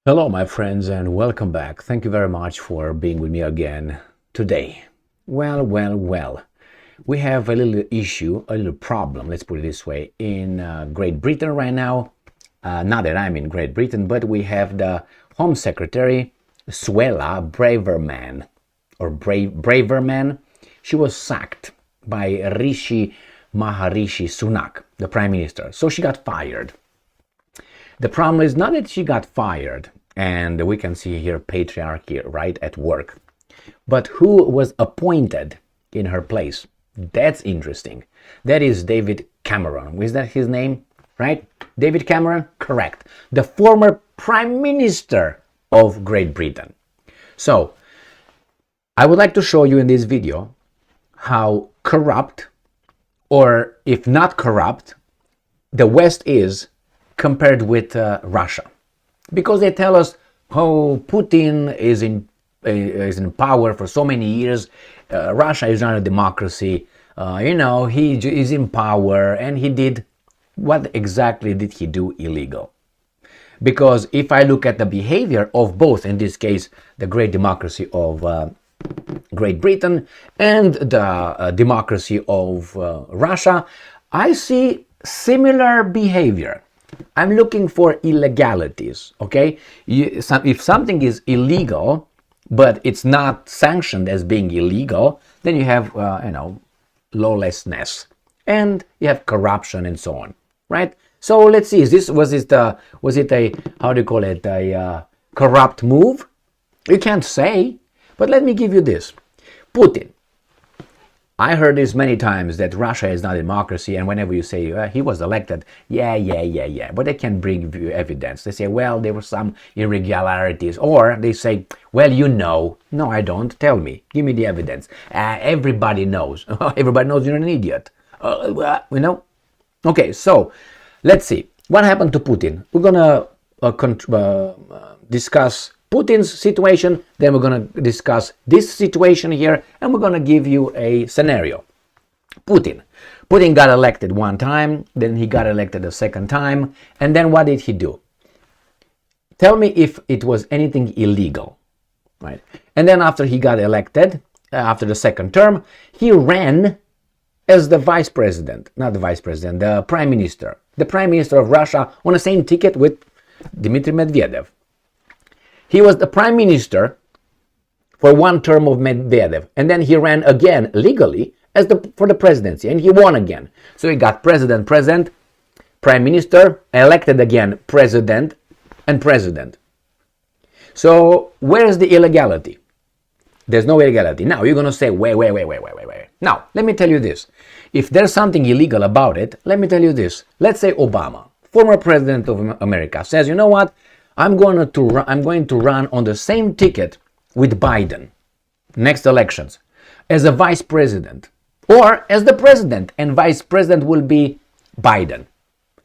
Hello, my friends, and welcome back. Thank you very much for being with me again today. Well. We have a little issue, a little problem, let's put it this way, in Great Britain right now. Not that I'm in Great Britain, but we have the Home Secretary, Suella Braverman, or Braverman. She was sacked by Maharishi Sunak, the Prime Minister. So she got fired. The problem is not that she got fired, and we can see here patriarchy right at work, but who was appointed in her place. That's interesting. That is David Cameron. Is that his name? Right? David Cameron? Correct. The former Prime Minister of Great Britain. So, I would like to show you in this video how corrupt, or if not corrupt, the West is compared with Russia, because they tell us, oh, Putin is in power for so many years. Russia is not a democracy. He is in power, and he did what exactly did he do illegal? Because if I look at the behavior of both, in this case, the great democracy of Great Britain and the democracy of Russia, I see similar behavior. I'm looking for illegalities, okay? If something is illegal, but it's not sanctioned as being illegal, then you have, lawlessness, and you have corruption and so on, right? So let's see, was it a, how do you call it, a corrupt move? You can't say, but let me give you this. Putin. I heard this many times that Russia is not a democracy, and whenever you say he was elected, yeah, but they can bring you evidence. They say, well, there were some irregularities, or they say, well, you know. No, I don't. Tell me. Give me the evidence. Everybody knows. Everybody knows you're an idiot. Okay, so let's see. What happened to Putin? We're going to discuss Putin's situation, then we're going to discuss this situation here, and we're going to give you a scenario. Putin got elected one time, then he got elected a second time, and then what did he do? Tell me if it was anything illegal, right? And then after he got elected, after the second term, he ran as the vice president, not the vice president, the prime minister of Russia, on the same ticket with Dmitry Medvedev. He was the prime minister for one term of Medvedev, and then he ran again legally for the presidency, and he won again. So he got president, prime minister, elected again, president, and president. So where's the illegality? There's no illegality. Now you're going to say, wait. Now, let me tell you this. If there's something illegal about it, let me tell you this. Let's say Obama, former president of America, says, you know what? I'm going to run on the same ticket with Biden next elections as a vice president, or as the president, and vice president will be Biden.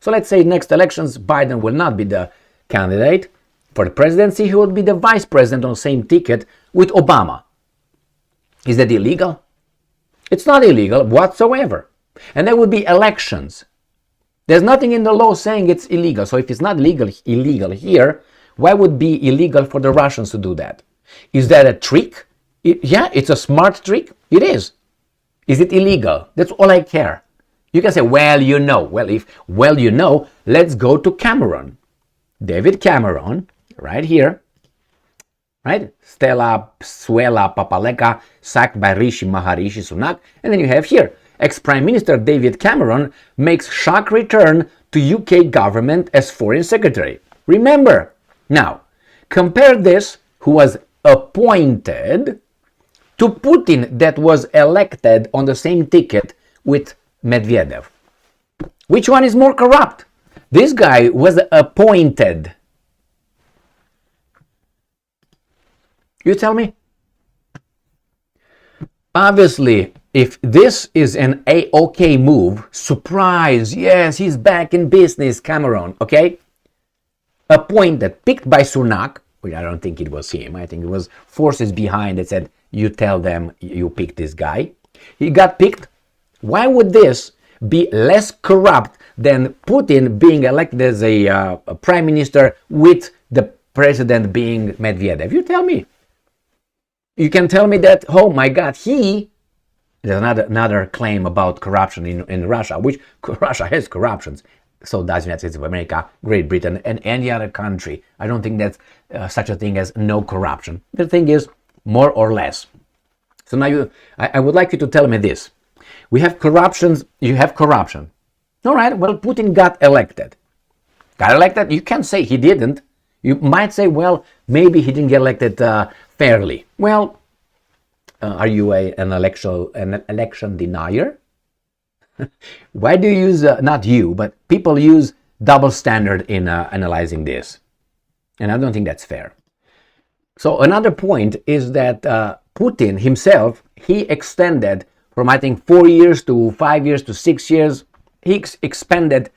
So let's say next elections Biden will not be the candidate for the presidency, he will be the vice president on the same ticket with Obama. Is that illegal? It's not illegal whatsoever. And there will be elections. There's nothing in the law saying it's illegal. So if it's not illegal here, why would it be illegal for the Russians to do that? Is that a trick? Yeah, it's a smart trick. It is. Is it illegal? That's all I care. You can say, well, you know. Well, let's go to Cameron. David Cameron, right here. Right? Suella Papaleka, sacked by Maharishi Sunak. And then you have here, ex-Prime Minister David Cameron makes shock return to UK government as Foreign Secretary. Remember, now, compare this, who was appointed, to Putin that was elected on the same ticket with Medvedev. Which one is more corrupt? This guy was appointed. You tell me? Obviously, if this is an A-OK move, surprise, yes, he's back in business, Cameron, okay? Appointed, picked by Sunak, which I don't think it was him, I think it was forces behind that said, you tell them you pick this guy. He got picked. Why would this be less corrupt than Putin being elected as a prime minister with the president being Medvedev? You tell me. You can tell me that, oh my God, there's another claim about corruption in Russia, which Russia has corruptions. So does the United States of America, Great Britain, and any other country. I don't think that's such a thing as no corruption. The thing is, more or less. So now I would like you to tell me this. We have corruptions, you have corruption. All right, well, Putin got elected. Got elected? You can't say he didn't. You might say, well, maybe he didn't get elected fairly. Well, are you an election denier? Why do you use, not you, but people use double standard in analyzing this? And I don't think that's fair. So another point is that Putin himself, he extended from, I think, 4 years to 5 years to 6 years. He expanded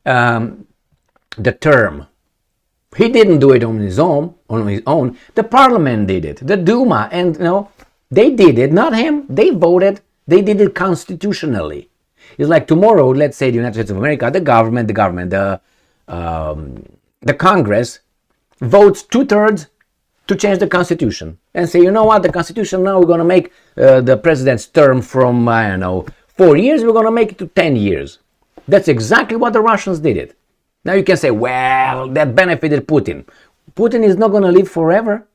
the term. He didn't do it on his own. The parliament did it, the Duma, and they did it, not him. They voted. They did it constitutionally. It's like tomorrow, let's say the United States of America, the Congress votes 2/3 to change the Constitution and say, you know what, the Constitution now we're going to make the president's term from 4 years, we're going to make it to 10 years. That's exactly what the Russians did it. Now you can say, well, that benefited Putin. Putin is not going to live forever.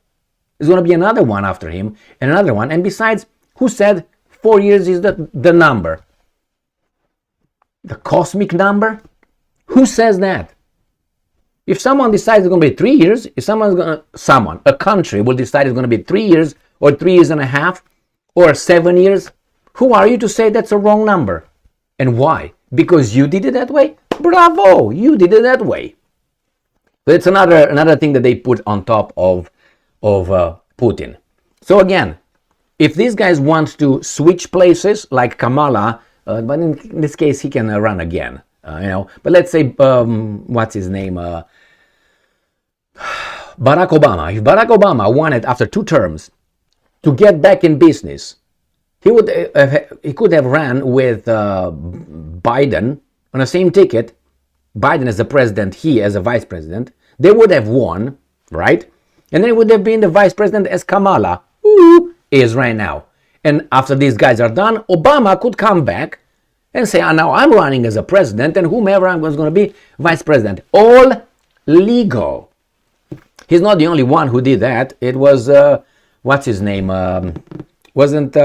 There's going to be another one after him and another one. And besides, who said 4 years is the number? The cosmic number? Who says that? If someone decides it's going to be 3 years, if a country will decide it's going to be 3 years or 3 years and a half or 7 years, who are you to say that's a wrong number? And why? Because you did it that way? Bravo! You did it that way. So it's another thing that they put on top of Putin. So again, if these guys want to switch places like Kamala, but in this case he can run again, But let's say, what's his name? Barack Obama. If Barack Obama wanted after 2 terms to get back in business, he could have ran with Biden on the same ticket. Biden as the president, he as a vice president. They would have won, right? And then it would have been the vice president as Kamala is right now. And after these guys are done, Obama could come back and say, now I'm running as a president and whomever I was going to be vice president. All legal. He's not the only one who did that. It was, what's his name? Wasn't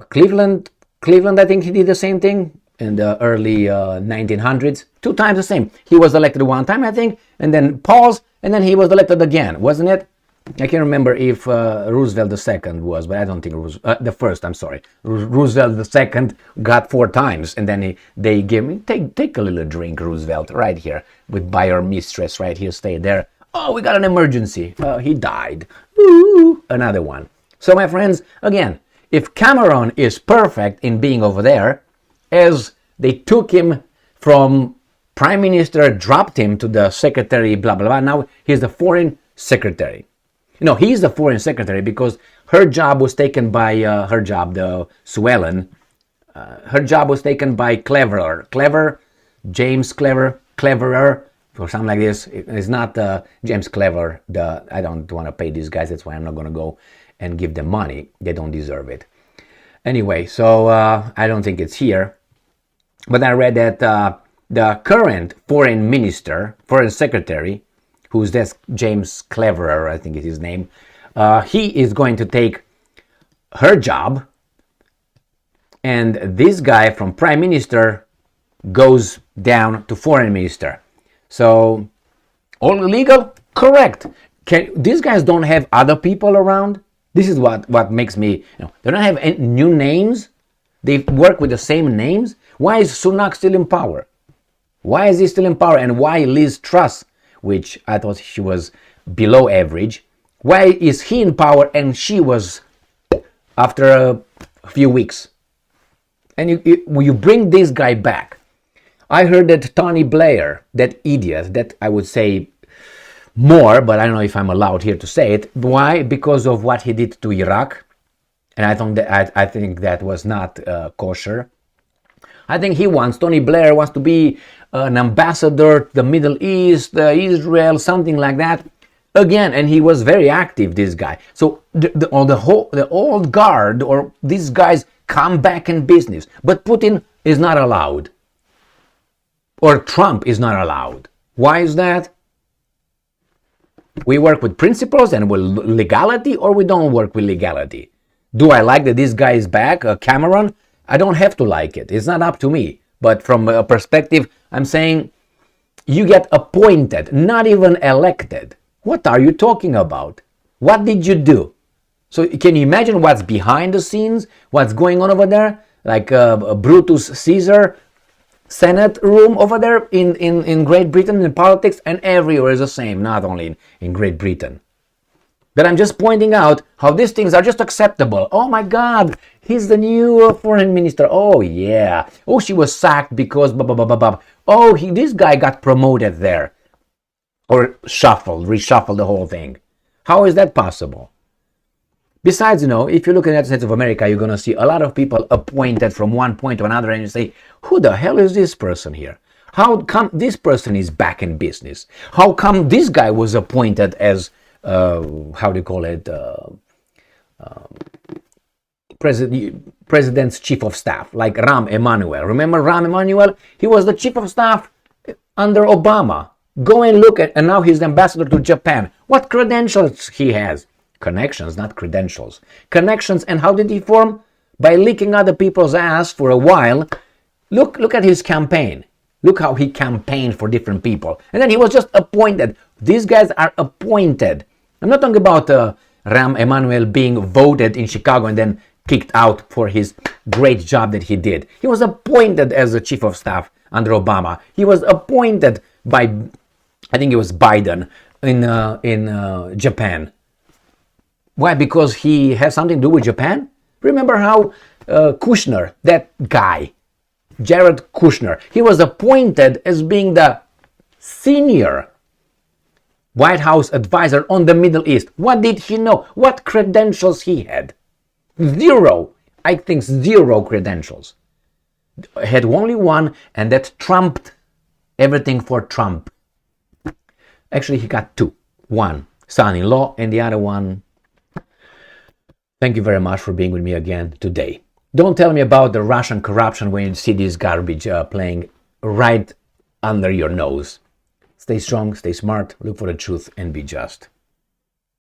Cleveland, I think he did the same thing in the early 1900s. 2 times the same. He was elected 1 time, I think, and then paused, and then he was elected again, wasn't it? I can't remember if Roosevelt II was, but I don't think the first, I'm sorry. Roosevelt II got 4 times, and then they gave me, take a little drink, Roosevelt, right here, by your mistress, right here, stay there. Oh, we got an emergency. He died. Ooh, another one. So, my friends, again, if Cameron is perfect in being over there, as they took him from prime minister, dropped him to the secretary, blah, blah, blah, now he's the foreign secretary. He's the foreign secretary because her job was taken by, the Suella, her job was taken by James Cleverer, or something like this. It's not James Clever. I don't want to pay these guys, that's why I'm not going to go and give them money. They don't deserve it. Anyway, so I don't think it's here. But I read that the current foreign secretary, who's this James Cleverer, I think is his name, he is going to take her job, and this guy from prime minister goes down to foreign minister. So, all legal? Correct. These guys don't have other people around? This is what makes me, they don't have any new names. They work with the same names. Why is Sunak still in power? Why is he still in power? And why Liz Truss, which I thought she was below average, why is he in power and she was after a few weeks? And you bring this guy back. I heard that Tony Blair, that idiot, that I would say more, but I don't know if I'm allowed here to say it. Why? Because of what he did to Iraq. And I think that was not kosher. I think Tony Blair wants to be an ambassador to the Middle East, Israel, something like that. Again, and he was very active, this guy. So the old guard, or these guys, come back in business. But Putin is not allowed. Or Trump is not allowed. Why is that? We work with principles and with legality, or we don't work with legality. Do I like that this guy is back, Cameron? I don't have to like it. It's not up to me. But from a perspective, I'm saying you get appointed, not even elected. What are you talking about? What did you do? So can you imagine what's behind the scenes? What's going on over there? Like Brutus Caesar Senate room over there in Great Britain in politics, and everywhere is the same, not only in Great Britain. But I'm just pointing out how these things are just acceptable. Oh my God, he's the new foreign minister. Oh yeah. Oh, she was sacked because blah, blah, blah, blah, blah. Oh, this guy got promoted there. Or reshuffled the whole thing. How is that possible? Besides, if you look at the United States of America, you're going to see a lot of people appointed from one point to another, and you say, who the hell is this person here? How come this person is back in business? How come this guy was appointed as, president's chief of staff, like Rahm Emanuel. Remember Rahm Emanuel? He was the chief of staff under Obama. Go and look at, and now he's the ambassador to Japan. What credentials he has? Connections, not credentials. Connections, and how did he form? By licking other people's ass for a while. Look at his campaign. Look how he campaigned for different people. And then he was just appointed. These guys are appointed. I'm not talking about Rahm Emanuel being voted in Chicago and then kicked out for his great job that he did. He was appointed as the chief of staff under Obama. He was appointed by, I think it was Biden in Japan. Why? Because he has something to do with Japan? Remember how Kushner, that guy, Jared Kushner, he was appointed as being the senior White House advisor on the Middle East. What did he know? What credentials he had? Zero. I think zero credentials. Had only one, and that trumped everything for Trump. Actually, he got two. One, son-in-law, and the other one. Thank you very much for being with me again today. Don't tell me about the Russian corruption when you see this garbage playing right under your nose. Stay strong, stay smart, look for the truth, and be just.